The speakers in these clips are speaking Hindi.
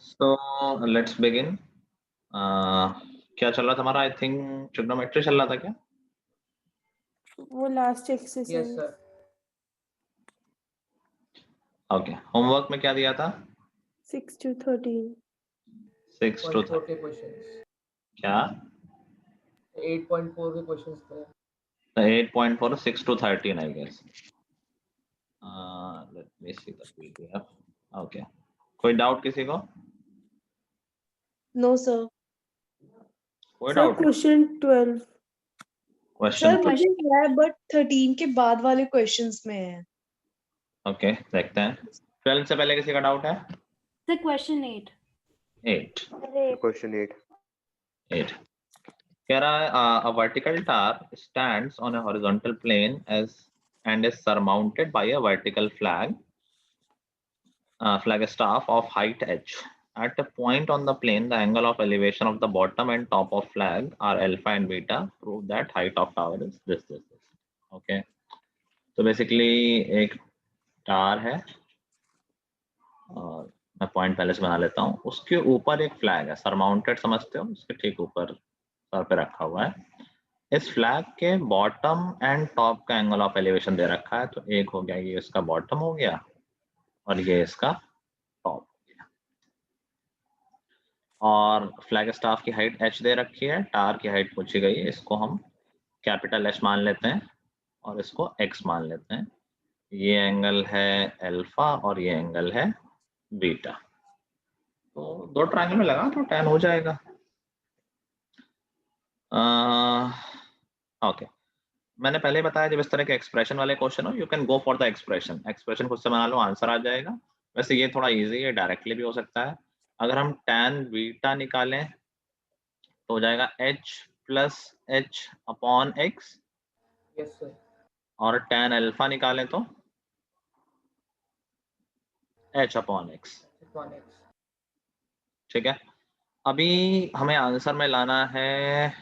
So let's begin. क्या चल रहा था हमारा? आई थिंक ट्रिग्नोमेट्री चल रहा था क्या? वो last exercise. Yes sir. Okay, homework में क्या दिया था? 6 to 13। 6 to 8.4 के क्वेश्चंस। क्या? 8.4 के क्वेश्चंस थे। 8.4 6 to 13 I guess. Let me see the PDF. Okay. कोई डाउट किसी को? No sir. कोई sir doubt? Question 12। Question question है बट 13 के बाद वाले क्वेश्चंस में है। ओके, देखते हैं। 12 से पहले किसी का डाउट है? The question 8. 8 Question 8. कह रहा है a vertical tower stands on a horizontal plane and is surmounted by a vertical flagstaff of height h. At a point on the plane, the angle of elevation of the bottom and top of flag are alpha and beta. Prove that height of tower is this. Okay. तो बेसिकली एक टावर है और मैं पॉइंट पहले से बना लेता हूँ। उसके ऊपर एक फ्लैग है, सरमाउंटेड समझते हो, उसके ठीक ऊपर सर पे रखा हुआ है। इस फ्लैग के बॉटम एंड टॉप का एंगल ऑफ एलिवेशन दे रखा है, तो एक हो गया, ये इसका बॉटम हो गया और ये इसका टॉप हो गया। और फ्लैग स्टाफ की हाइट h दे रखी है, टावर की हाइट पूछी गई है, इसको हम कैपिटल H मान लेते हैं और इसको x मान लेते हैं। ये एंगल है अल्फा और ये एंगल है बीटा। तो दो ट्रायंगल में लगा तो tan हो जाएगा। ओके, मैंने पहले बताया जब इस तरह के एक्सप्रेशन वाले क्वेश्चन हो, you can go for the expression खुद से बना लो, आंसर आ जाएगा। वैसे ये थोड़ा इजी है, डायरेक्टली भी हो सकता है। अगर हम tan बीटा निकालें तो हो जाएगा h plus h upon x, yes sir. और tan अल्फा निकालें तो h अपॉन x। ठीक है, अभी हमें आंसर में लाना है,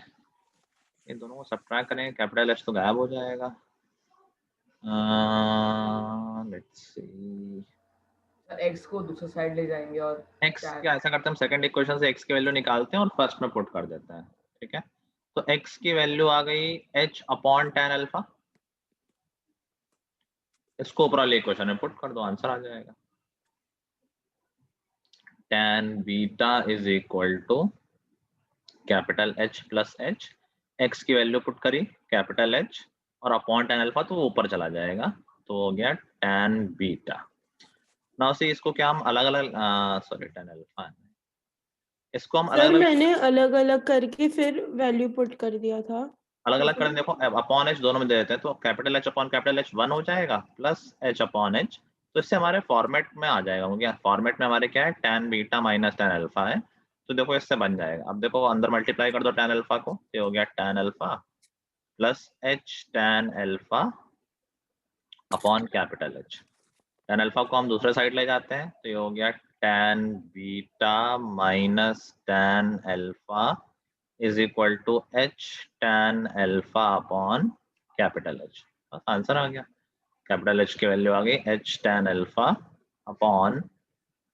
इन दोनों को सब्ट्रैक्ट करें, कैपिटल H तो गायब हो जाएगा। लेट्स सी, सर x को दूसरी साइड ले जाएंगे और x क्या ऐसा करते हैं, हम सेकंड इक्वेशन से x की वैल्यू निकालते हैं और फर्स्ट में पुट कर देते हैं। ठीक है, तो x की वैल्यू आ गई h अपॉन tan अल्फा, इसको ऊपर वाले इक्वेशन में पुट कर दो, आंसर आ जाएगा। tan beta is equal to capital H plus H, x की वैल्यू पुट करी कैपिटल H और अपॉन tan अल्फा, तो वो ऊपर चला जाएगा, तो हो गया tan बीटा। नाउ सी, इसको क्या हम अलग अलग सॉरी tan अल्फा, इसको हम अलग सर अलग मैंने अलग अलग करके फिर वैल्यू पुट कर दिया था। अलग अलग कर, देखो अपॉन h दोनों में दे देते हैं, तो capital H upon capital H 1 हो जाएगा प्लस h अपॉन h, तो इससे हमारे फॉर्मेट में आ जाएगा। हो गया, फॉर्मेट में हमारे क्या है, tan beta minus tan alpha है, तो देखो इससे बन जाएगा। अब देखो अंदर मल्टीप्लाई कर दो tan अल्फा को, ये हो गया tan alpha plus h tan alpha upon capital H। tan alpha को हम दूसरे साइड ले जाते हैं, तो ये हो गया tan beta minus tan alpha is equal to h tan alpha upon capital H। बस आंसर आ गया, कैपिटल H की वैल्यू आ गई h tan alpha upon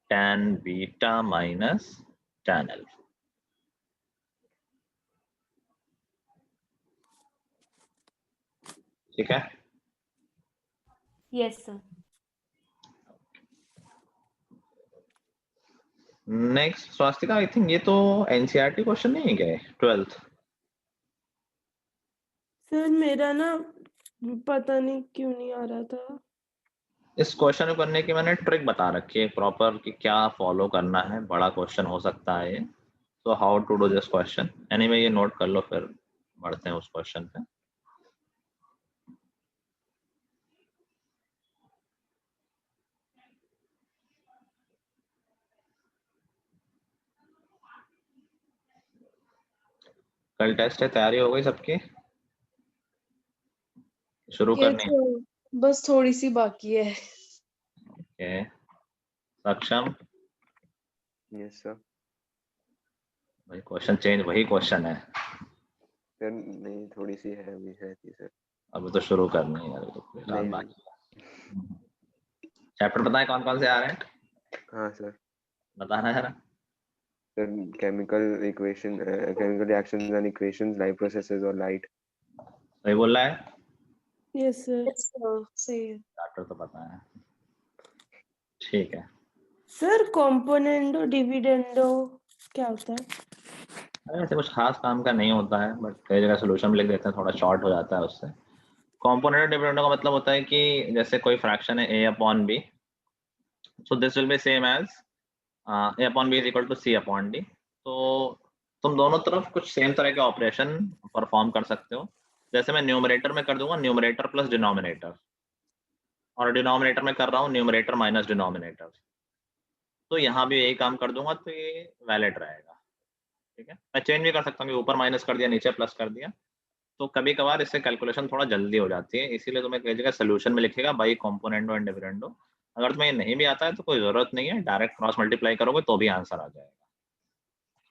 tan beta minus tan alpha. ठीक है, Yes, sir. Next Swastika, I think ये तो एनसीईआरटी क्वेश्चन नहीं है क्या 12th? सर मेरा ना पता नहीं क्यों नहीं आ रहा था। इस क्वेश्चन को करने की मैंने ट्रिक बता रखी है प्रॉपर कि क्या फॉलो करना है, बड़ा क्वेश्चन हो सकता है ये, तो how to do this question. Anyway ये नोट कर लो, फिर बढ़ते हैं उस क्वेश्चन पे। कल टेस्ट है, तैयारी हो गई सबकी? शुरू ये करनी? तो बस थोड़ी सी बाकी है। ओके, सक्षम? Yes sir. भाई क्वेश्चन चेंज, वही क्वेश्चन है, सर नहीं, थोड़ी सी है अभी है थी सर। अभी तो शुरू करनी है, अभी तो फिलहाल नहीं बाकी। चैप्टर बताए कौन कौन से आ रहे हैं, हाँ सर। बताना जरा। Sir, chemical reactions and equations, live processes or light. सही बोल रहा है, yes sir. Yes, sir. Say it. Doctor तो पता है। ठीक है, सर कॉम्पोनेंडो डिविडेंडो क्या होता है? अरे ऐसे कुछ खास काम का नहीं होता है, बट कई जगह सोल्यूशन लिख देते हैं, थोड़ा शॉर्ट हो जाता है उससे। कॉम्पोनेंट डिविडेंडो का मतलब होता है कि जैसे कोई फ्रैक्शन है a upon b, so this will be same as a upon b is equal to c upon d। तो तुम दोनों तरफ कुछ सेम तरह के ऑपरेशन परफॉर्म कर सकते हो। जैसे मैं न्यूमरेटर में कर दूंगा न्यूमरेटर प्लस डिनोमिनेटर, और डिनोमिनेटर में कर रहा हूँ न्यूमरेटर माइनस डिनोमिनेटर, तो यहाँ भी यही काम कर दूंगा, तो ये वैलिड रहेगा। ठीक है, मैं चेंज भी कर सकता हूँ कि ऊपर माइनस कर दिया नीचे प्लस कर दिया, तो कभी कभार इससे कैलकुलेशन थोड़ा जल्दी हो जाती है, इसीलिए तुम्हें कई जगह सोल्यूशन में लिखेगा बाई कॉम्पोनेंडो एंड डिविडेंडो। अगर तुम्हें ये नहीं भी आता है तो कोई जरूरत नहीं है, डायरेक्ट क्रॉस मल्टीप्लाई करोगे तो भी आंसर आ जाएगा।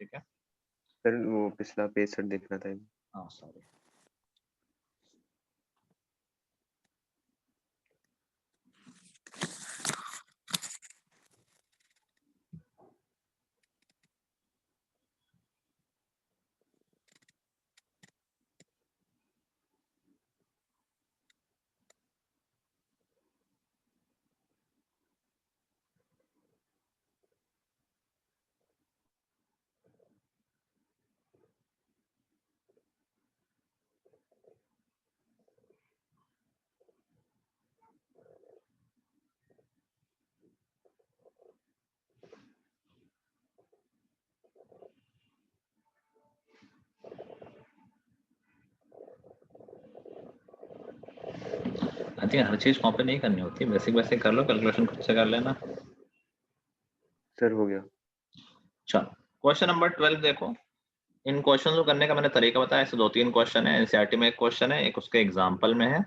ठीक है, सर वो पिछला पेज सर देखना था। हाँ सॉरी। आई थिंक हर चीज कॉपी नहीं करनी होती, बेसिक बेसिक कर लो, कैलकुलेशन खुद से कर लेना। सर हो गया। चलो क्वेश्चन नंबर 12 देखो। इन क्वेश्चन को करने का मैंने तरीका बताया, ऐसे 2-3 क्वेश्चन है, एनसीईआरटी में एक क्वेश्चन है, एक उसके एग्जाम्पल में है।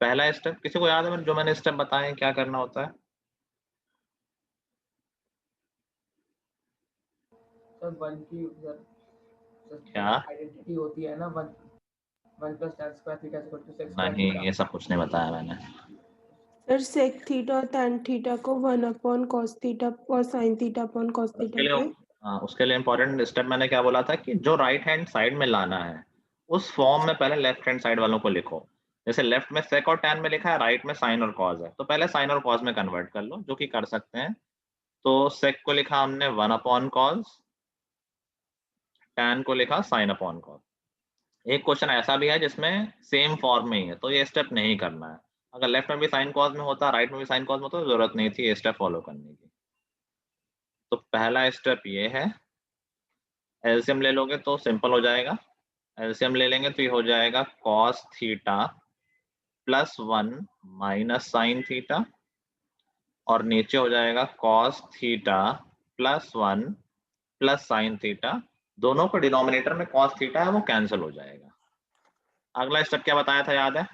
पहला स्टेप किसी को याद है जो मैंने स्टेप बताए क्या करना होता है? सर वन की क्या? आइडेंटिटी होती है ना, one plus tan square theta equal to sec square नहीं, थीटा। ये सब कुछ नहीं बताया मैंने। सर सेक थीटा और टैन थीटा को 1 अपॉन कॉस थीटा और साइन थीटा अपॉन कॉस उसके थीटा लिए पे उसके लिए इंपॉर्टेंट स्टेप मैंने क्या बोला था कि जो राइट हैंड साइड में लाना है उस फॉर्म में पहले लेफ्ट हैंड साइड वालों को लिखो। जैसे लेफ्ट में सेक और टैन में लिखा है, राइट में साइन और कॉस है, तो पहले साइन और कॉस में कन्वर्ट कर लो, जो कि कर सकते हैं। तो सेक को लिखा हमने 1 अपॉन कॉस, टैन को लिखा साइन अपॉन कॉस। एक क्वेश्चन ऐसा भी है जिसमें सेम फॉर्म में ही है, तो ये स्टेप नहीं करना है। अगर लेफ्ट में भी साइन कॉस में होता, राइट में भी साइन कॉस में होता, तो जरूरत नहीं थी ये स्टेप फॉलो करने की। तो पहला स्टेप ये है, एलसीएम ले लोगे तो सिंपल हो जाएगा। एलसीएम ले लेंगे तो ये हो जाएगा cos theta plus 1 minus sine theta, और नीचे हो जाएगा cos theta plus 1 plus sine theta. दोनों को डिनोमिनेटर में cos थीटा है वो कैंसिल हो जाएगा। अगला स्टेप क्या बताया था याद है?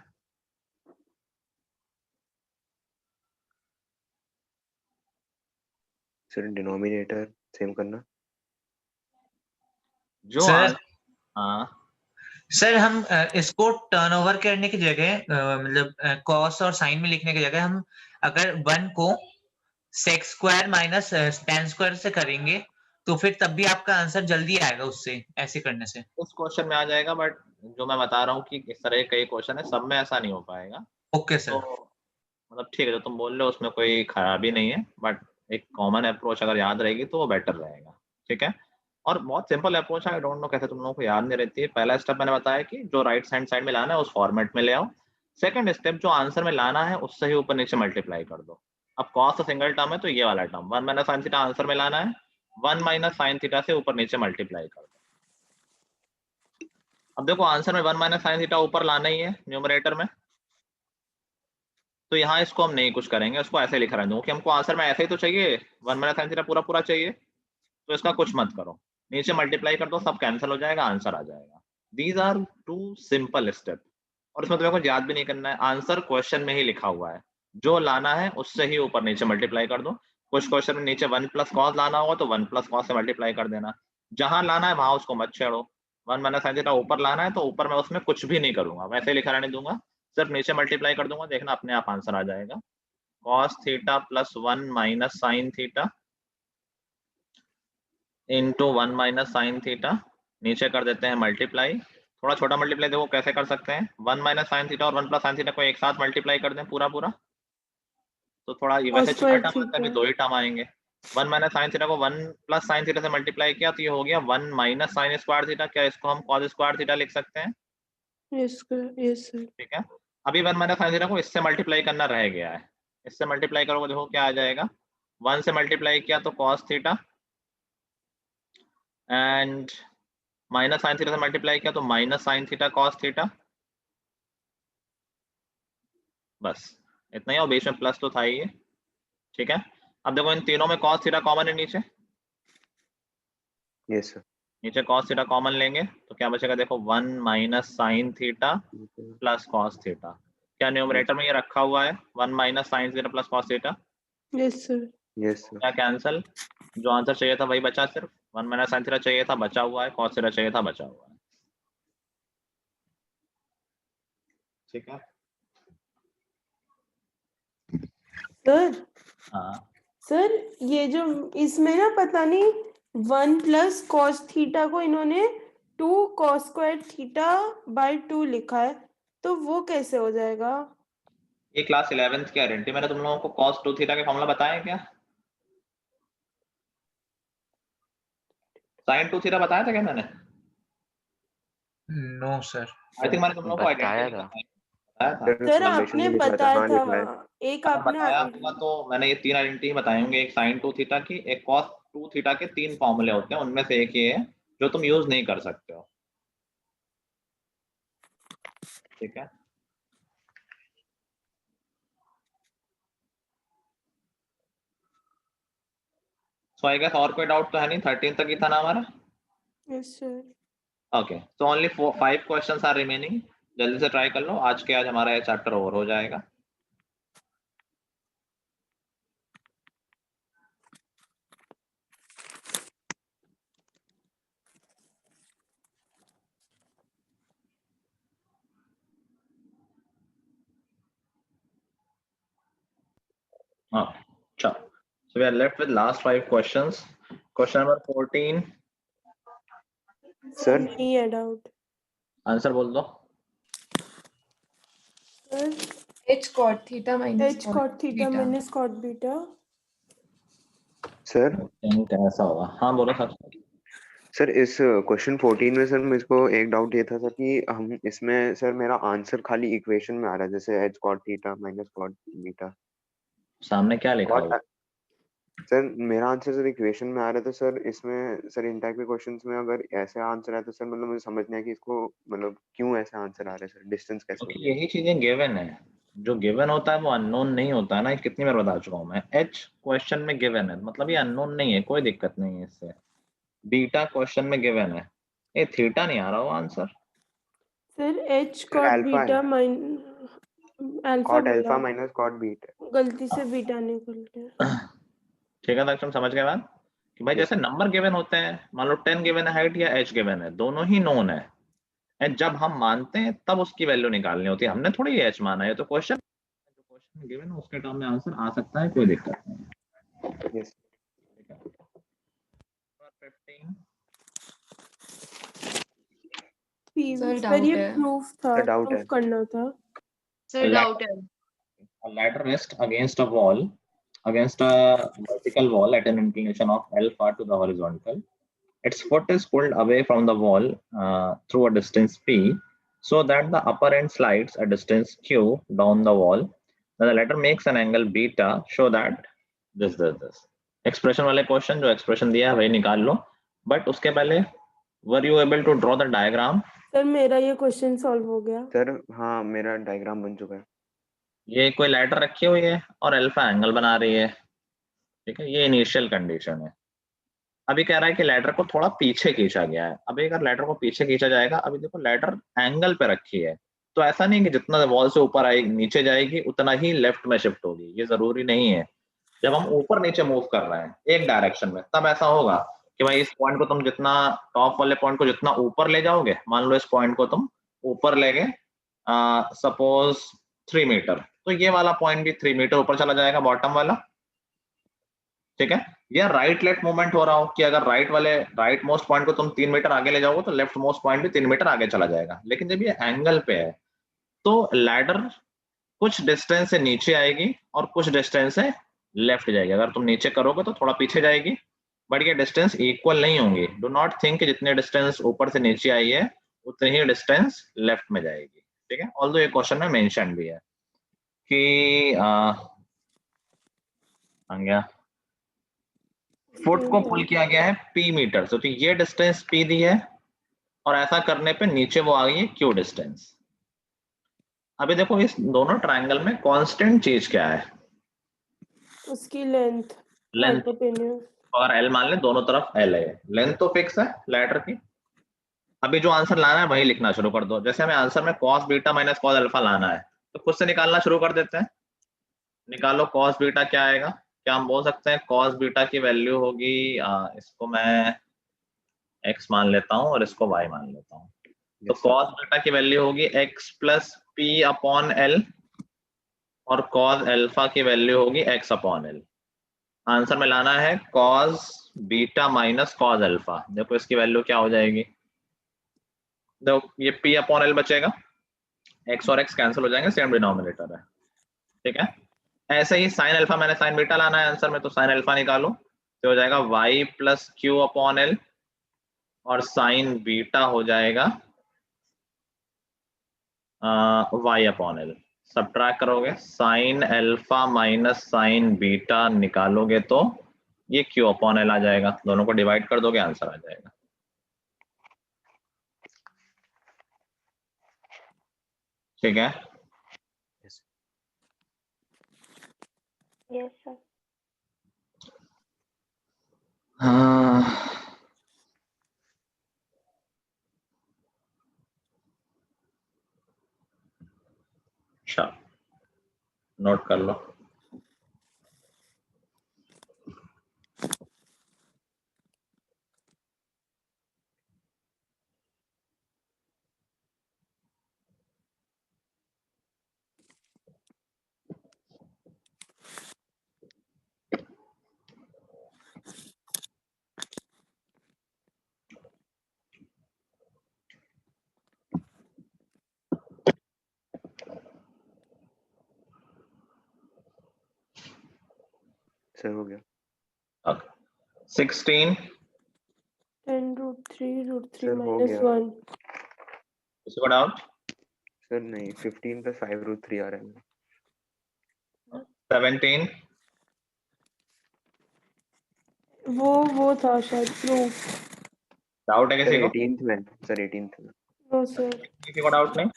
सर डिनोमिनेटर सेम करना। जो सर हाँ सर हम इसको टर्नओवर करने की जगह मतलब कॉस और साइन में लिखने की जगह हम अगर 1 को sec square minus tan square से करेंगे तो फिर तब भी आपका आंसर जल्दी आएगा उससे, ऐसे करने से। उस क्वेश्चन में आ जाएगा, बट जो मैं बता रहा हूँ कि इस तरह के कई क्वेश्चन है, सब में ऐसा नहीं हो पाएगा। ओके तो सर। मतलब ठीक है, जो तुम बोल रहे हो उसमें कोई खराबी नहीं है, बट एक कॉमन अप्रोच अगर याद रहेगी तो वो बेटर रहेगा। ठीक है, और बहुत सिंपल अप्रोच है, आई डोंट नो कैसे तुम लोगों को याद नहीं रहती है। पहला स्टेप मैंने बताया कि जो राइट हैंड साइड में लाना है उस फॉर्मेट में ले आओ। सेकंड स्टेप जो आंसर में लाना है उससे ही ऊपर नीचे मल्टीप्लाई कर दो। अब कॉस तो सिंगल टर्म है तो ये वाला term 1 minus sine theta answer में लाना है, 1 माइनस साइन थीटा से ऊपर नीचे मल्टीप्लाई कर दो। अब देखो आंसर में 1 माइनस साइन थीटा ऊपर लाना ही है न्यूमरेटर में, तो यहाँ इसको हम नहीं कुछ करेंगे, उसको ऐसे लिखा रहने दो कि हमको आंसर में ऐसे ही तो चाहिए, 1 माइनस साइन थीटा पूरा पूरा चाहिए, तो इसका कुछ मत करो, नीचे मल्टीप्लाई कर दो, सब कैंसिल हो जाएगा, आंसर आ जाएगा। दीज आर 2 सिंपल स्टेप, और इसमें तुम्हें कुछ याद भी नहीं करना है, आंसर क्वेश्चन में ही लिखा हुआ है, जो लाना है उससे ही ऊपर नीचे मल्टीप्लाई कर दो। कुछ क्वेश्चन में नीचे 1 प्लस कॉस लाना होगा तो 1 प्लस कॉस से मल्टीप्लाई कर देना, जहां लाना है वहां उसको मत छेड़ो। 1 माइनस साइन थीटा ऊपर लाना है तो ऊपर मैं उसमें कुछ भी नहीं करूंगा, वैसे ही लिखा रहने दूंगा, सिर्फ नीचे मल्टीप्लाई कर दूंगा, देखना अपने आप आंसर आ जाएगा। cos theta plus 1 minus sine theta into 1 minus sine theta, नीचे कर देते हैं मल्टीप्लाई, थोड़ा छोटा मल्टीप्लाई देखो कैसे कर सकते हैं, 1 माइनस साइन थीटा और 1 प्लस साइन थीटा को एक साथ मल्टीप्लाई कर दें पूरा पूरा, तो थोड़ा ये वैसे Cos square चार टर्म आते हैं, अभी theta. 2 ही टर्म आएंगे। 1 माइनस साइन थीटा को 1 प्लस साइन थीटा से मल्टीप्लाई किया तो ये हो गया 1 माइनस साइन स्क्वायर थीटा, क्या इसको हम कॉस स्क्वायर थीटा लिख सकते हैं? Yes, sir. ठीक है, अभी 1 माइनस साइन थीटा को इससे मल्टीप्लाई करना रह गया है, इससे मल्टीप्लाई करोगे देखो क्या आ जाएगा, 1 से मल्टीप्लाई किया तो cos theta and minus sine theta से मल्टीप्लाई किया तो minus sine theta cos theta, बस इतना ही, और बीच में प्लस तो था ही है। ठीक है, अब देखो इन तीनों में कॉस थीटा कॉमन है नीचे, यस सर। नीचे कॉस थीटा कॉमन लेंगे तो क्या बचेगा, देखो 1 minus sine theta plus cos theta, क्या न्यूमरेटर में ये रखा हुआ है 1 minus sine theta plus cos theta, Yes, sir. Yes sir. क्या कैंसिल, जो आंसर चाहिए था वही बचा, सिर्फ 1 माइनस साइन थीटा चाहिए था बचा हुआ है, कॉस थीटा चाहिए था बचा हुआ है। ठीक है, Sir, हाँ सर ये जो इसमें ना पता नहीं 1 प्लस कॉस थीटा को इन्होंने 2 कॉस स्क्वायर थीटा बाय 2 लिखा है, तो वो कैसे हो जाएगा? ये क्लास 11th की आइडेंटिटी, मैंने तुम लोगों को cos 2 थीटा का फॉर्मूला बताया है क्या? sin 2 थीटा बताया था क्या मैंने? No sir. आई थिंक मैंने तुम लोगों को बताया आइडेंटिटी था। बताया था। सर आपने बताया हाँ, लिखा है। था, एक अगर आपने बताया होगा तो मैंने ये 3 आइडेंटिटी बताए होंगे, एक sin 2 थीटा की, एक cos 2 थीटा के 3 फॉर्मूले होते हैं, उनमें से एक ये है जो तुम यूज नहीं कर सकते हो। ठीक है, सो आई गेस और कोई डाउट तो है नहीं, 13 तक ही था ना हमारा। Yes sir. Okay, so only 5 questions are remaining, जल्दी से ट्राई कर लो, आज के आज हमारा ये चैप्टर ओवर हो जाएगा। So we are left with last 5 questions. Question number 14. Sir नहीं है डाउट आंसर बोल दो। Sir. h cot theta minus h cot theta minus cot beta। Sir ऐसा होगा, हाँ बोलो सर। सर इस क्वेश्चन 14 में सर मुझको एक डाउट ये था सर कि हम इसमें सर मेरा आंसर खाली इक्वेशन में आ रहा है, जैसे h cot theta minus cot beta. सामने क्या लिखा हुआ? सर मेरा आंसर सर इक्वेशन में आ रहा है, तो सर इसमें सर इन टाइप के क्वेश्चंस में अगर ऐसे आंसर है तो सर मतलब मुझे समझ नहीं है कि इसको मतलब क्यों ऐसे आंसर आ रहा है सर, डिस्टेंस कैसे हो क्योंकि गया? यही चीजें गिवन है, जो गिवन होता है वो अननोन नहीं होता है ना, कितनी बार बता चुका हूँ मैं। h क्वेश्चन में गिवन है मतलब ये अननोन नहीं है, कोई दिक्कत नहीं है इससे। बीटा क्वेश्चन में गिवन है, ये थीटा नहीं आ रहा हो answer. Sir h cot alpha beta है, अल्फा cot अल्फा बोला, माइनस cot बीटा। गलती से बीटा निकल गया। ठीक है, तुम समझ गए बात कि भाई जैसे नंबर गिवन होते हैं, मान लो 10 गिवन है हाइट या h गिवन है, दोनों ही नोन है, एंड जब हम मानते हैं तब उसकी वैल्यू निकालनी होती है, हमने थोड़ी h माना है, तो क्वेश्चन जो क्वेश्चन गिवन है उसके टर्म में आंसर आ सकता है, कोई दिक्कत नहीं है। यस ठीक है, 15 सर ये प्रूफ था, डाउट प्रूफ है करना था। सर डाउट है। A ladder rests against a wall, against a vertical wall at an inclination of alpha to the horizontal. Its foot is pulled away from the wall through a distance p, so that the upper end slides a distance q down the wall. Then the ladder makes an angle beta, show that this. Expression वाले क्वेश्चन जो एक्सप्रेशन दिया है वही निकाल लो, बट उसके पहले were you able to draw the diagram? Sir मेरा ये क्वेश्चन सॉल्व हो गया सर। हाँ मेरा डायग्राम बन चुका है। ये कोई लैडर रखी हुई है और अल्फा एंगल बना रही है, ठीक है, ये इनिशियल कंडीशन है। अभी कह रहा है कि लैडर को थोड़ा पीछे खींचा गया है, अभी अगर लैडर को पीछे खींचा जाएगा, अभी देखो लैडर एंगल पे रखी है, तो ऐसा नहीं कि जितना वॉल से ऊपर आएगी नीचे जाएगी उतना ही लेफ्ट में शिफ्ट होगी, ये जरूरी नहीं है। जब हम ऊपर नीचे मूव कर रहे हैं एक डायरेक्शन में, तब ऐसा होगा कि भाई इस पॉइंट को तुम जितना टॉप वाले पॉइंट को जितना ऊपर ले जाओगे, मान लो इस पॉइंट को तुम ऊपर ले गए सपोज 3 मीटर, तो ये वाला पॉइंट भी 3 मीटर ऊपर चला जाएगा, बॉटम वाला। ठीक है, या राइट लेफ्ट मूवमेंट हो रहा हो कि अगर राइट मोस्ट पॉइंट को तुम 3 मीटर आगे ले जाओगे तो लेफ्ट मोस्ट पॉइंट भी 3 मीटर आगे चला जाएगा। लेकिन जब ये एंगल पे है तो लैडर कुछ डिस्टेंस से नीचे आएगी और कुछ डिस्टेंस से लेफ्ट जाएगी। अगर तुम नीचे करोगे तो थोड़ा पीछे जाएगी, बट ये डिस्टेंस इक्वल नहीं होंगी। डू नॉट थिंक कि जितने डिस्टेंस ऊपर से नीचे आई है उतनी ही डिस्टेंस लेफ्ट में जाएगी। ठीक है, ऑल्दो ये क्वेश्चन में मेंशन भी है कि फुट को पुल किया गया है p मीटर से, तो ये डिस्टेंस p दी है और ऐसा करने पे नीचे वो आ गई है q डिस्टेंस। अभी देखो इस दोनों ट्रायंगल में कांस्टेंट चीज क्या है? उसकी लेंथ, लेंथ। हाइपोटेन्यूज। और l मान ले दोनों तरफ l है, लेंथ तो फिक्स है लैडर की। अभी जो आंसर लाना है वही लिखना शुरू कर दो। जैसे हमें आंसर में cos beta minus cos alpha लाना है तो खुद से निकालना शुरू कर देते हैं। निकालो cos बीटा क्या आएगा। क्या हम बोल सकते हैं cos बीटा की वैल्यू होगी, इसको मैं x मान लेता हूँ और इसको y मान लेता हूँ। तो cos बीटा की वैल्यू होगी x plus p upon l और cos अल्फा की वैल्यू होगी x अपॉन l। आंसर में लाना है cos beta minus cos alpha. देखो इसकी वैल्यू क्या हो जाएगी, देखो ये p अपॉन l बचेगा, x और x कैंसिल हो जाएंगे, सेम डिनोमिनेटर है। ठीक है, ऐसे ही साइन अल्फा, मैंने साइन बीटा लाना है आंसर में, तो साइन अल्फा निकालो तो हो जाएगा y plus Q upon l और साइन बीटा हो जाएगा y अपॉन l। सब्ट्रैक्ट करोगे sine alpha minus sign beta निकालोगे तो ये q अपॉन l आ जाएगा। दोनों को डिवाइड कर दोगे आंसर आ जाएगा। ठीक है, Yes, sir. हाँ अच्छा, नोट कर लो। सर हो गया। Okay. 16 10 √3 √3 सर हो minus गया 1. इसको डाउट। सर नहीं 15 प्लस 5 √3 आ रहा है। 17 वो था शायद प्रूफ। डाउट है किसी सर को? 18th में, सर 18th में। No sir. किसी को डाउट नहीं?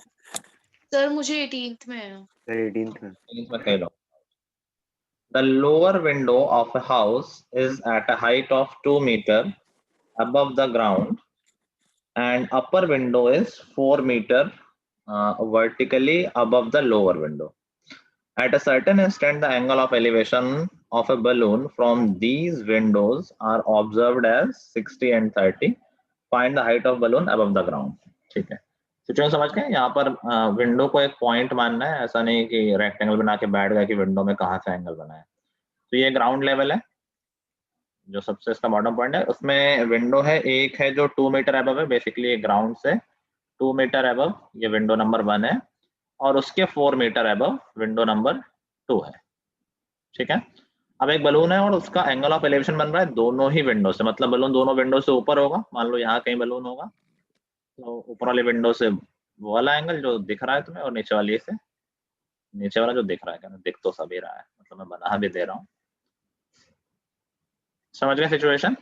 सर मुझे 18th में है। सर 18th में। इसमें कह लो। The lower window of a house is at a height of 2 meter above the ground and upper window is 4 meter vertically above the lower window. At a certain instant, the angle of elevation of a balloon from these windows are observed as 60 and 30. Find the height of balloon above the ground. ठीक है, सिचुएशन समझ गए? यहाँ पर विंडो को एक पॉइंट मानना है, ऐसा नहीं कि रेक्टेंगल बना के बैठ गया कि विंडो में कहाँ से एंगल बना है। तो ये ग्राउंड लेवल है, जो सबसे इसका बॉटम पॉइंट है, उसमें विंडो है एक है जो 2 मीटर अबव है, बेसिकली ग्राउंड से 2 मीटर अबव ये विंडो नंबर 1 है और उसके 4 मीटर अबव विंडो नंबर 2 है। ठीक है, अब एक बलून है और उसका एंगल ऑफ एलिवेशन बन रहा है दोनों ही विंडो से, मतलब बलून दोनों विंडो से ऊपर होगा। मान लो यहाँ कहीं बलून होगा तो ऊपर वाले विंडो से वो वाला एंगल जो दिख रहा है तुम्हें और नीचे वाली से नीचे वाला जो दिख रहा है, दिख तो सभी रहा है, मतलब मैं बना भी दे रहा हूँ। समझ गए सिचुएशन?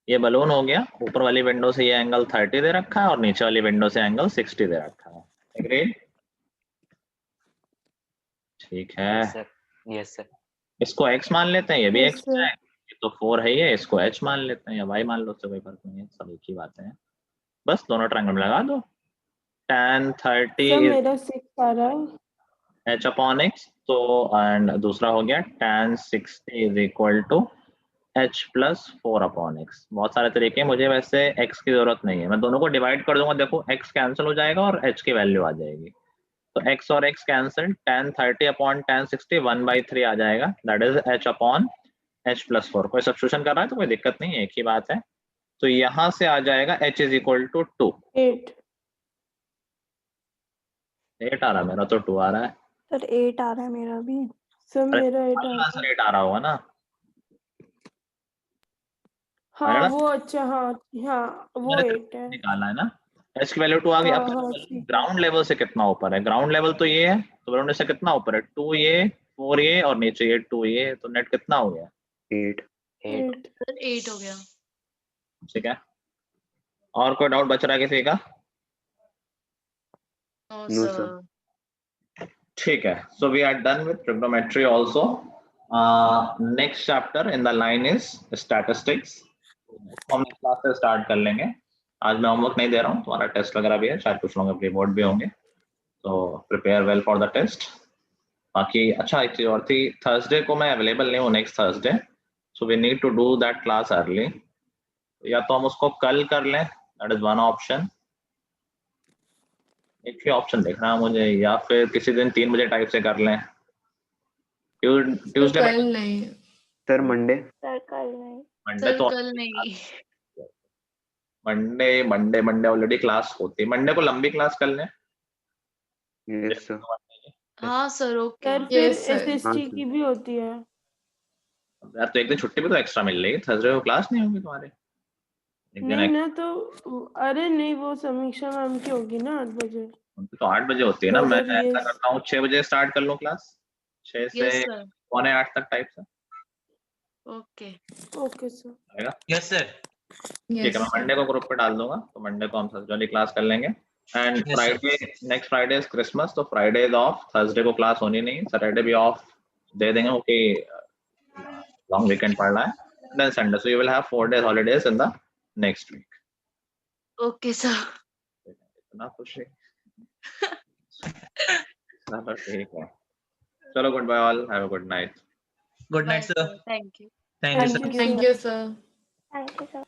ये बलून हो गया, ऊपर वाली विंडो से ये एंगल 30 दे रखा है और नीचे वाली विंडो से एंगल 60 दे रखा है। एग्रीड? ठीक है, यस सर। इसको x मान लेते हैं, ये भी Yes, x sir. है, ये तो 4 है, ये इसको h मान लेते हैं या y मान लो, उससे कोई फर्क नहीं है, सब एक ही बात है। बस दोनों ट्रायंगल में लगा दो। tan 30 सर is मेरा 6 आ रहा है। h upon x, तो एंड दूसरा हो गया tan 60 is equal to h plus 4 upon x। बहुत सारे तरीके हैं, मुझे वैसे x की जरूरत नहीं है, मैं दोनों को डिवाइड कर दूंगा। देखो x कैंसिल हो जाएगा और h की वैल्यू आ जाएगी। तो x और x cancel, tan 30 upon tan 60 1/3 आ जाएगा, that is h upon h plus 4। कोई सब्स्टिट्यूशन कर रहा है तो कोई दिक्कत नहीं है, एक ही बात है। तो यहाँ से आ जाएगा h इज इक्वल टू 2। 8 8 आ रहा है मेरा, तो 2 आ रहा है। सर 8 आ रहा है मेरा भी। सर अरे, मेरा 8 आ रहा आंसर है। 8 आ रहा होगा ना? हाँ है ना? वो अच्छा, हाँ हाँ वो मैंने 8 है। निकाला है ना, h की वैल्यू 2 आ गई। हाँ अब हाँ ठीक है। ग्राउंड लेवल से कितना ऊपर है? ग्राउंड लेवल तो ये है, तो ग्राउंड से कितना ऊपर है? 2 ये, 4 ये और नीचे ये 2 ये, तो नेट कितना हो गया? 8। 8 सर 8 हो गया। ठीक है, और कोई डाउट बच रहा है किसी का? No No, sir. ठीक है, so we are done with trigonometry also. Next chapter in the line is statistics. हम नेक्स्ट क्लास से स्टार्ट कर लेंगे। आज मैं होमवर्क नहीं दे रहा हूँ, तुम्हारा टेस्ट वगैरह भी है, शायद कुछ लोगों के बोर्ड भी होंगे, तो prepare well for the test. बाकी अच्छा, एक चीज और थी, थर्सडे को मैं अवेलेबल नहीं हूँ, next Thursday, so we need to do that class early. या तो हम उसको कल कर लें, दैट इज वन ऑप्शन, एक ही ऑप्शन देखना है मुझे, या फिर किसी दिन 3 बजे टाइप से कर लें। ट्यूसडे कल नहीं। Sir Monday. सर कल नहीं। मंडे सर तो कल नहीं। मंडे ऑलरेडी क्लास होती है। मंडे को लंबी क्लास कर लें। Yes sir. हाँ सर ओके। सर फिर Yes, sir. एसएसटी हाँ, की भी होती है। यार तो एक दिन छुट्टी भी तो एक्स्ट्रा मिल रही है, थर्सडे को क्लास नहीं होगी तुम्हारे, एक दिन नहीं ना, तो अरे नहीं, वो समीक्षा मैम की होगी ना 8 बजे। तो 8 बजे होती है ना। तो मैं अगर ऐसा ये करता हूँ 6 बजे स्टार्ट कर लूँ क्लास, 6 से यस सर। 7:45 तक टाइप से ओके। Okay sir. आएगा। Yes sir. ठीक Yes, है, मैं sir. मंडे को ग्रुप पे डाल दूंगा, तो मंडे को हम थर्सडे वाली क्लास कर लेंगे। And Yes, sir. Friday, next Friday is Christmas, तो फ्राइडे इज ऑफ, थर्सडे को क्लास होनी नहीं, सैटरडे भी ऑफ दे देंगे क्योंकि लॉन्ग वीकेंड पड़ रहा है। Then Sunday, so you will have 4 days holidays in the next week. Okay sir. इतना खुशी। चलो ठीक है, चलो good bye all, have a good night. Good bye night sir. Sir. Thank you. Thank you sir. Thank you Thank sir. you, sir. Thank you sir.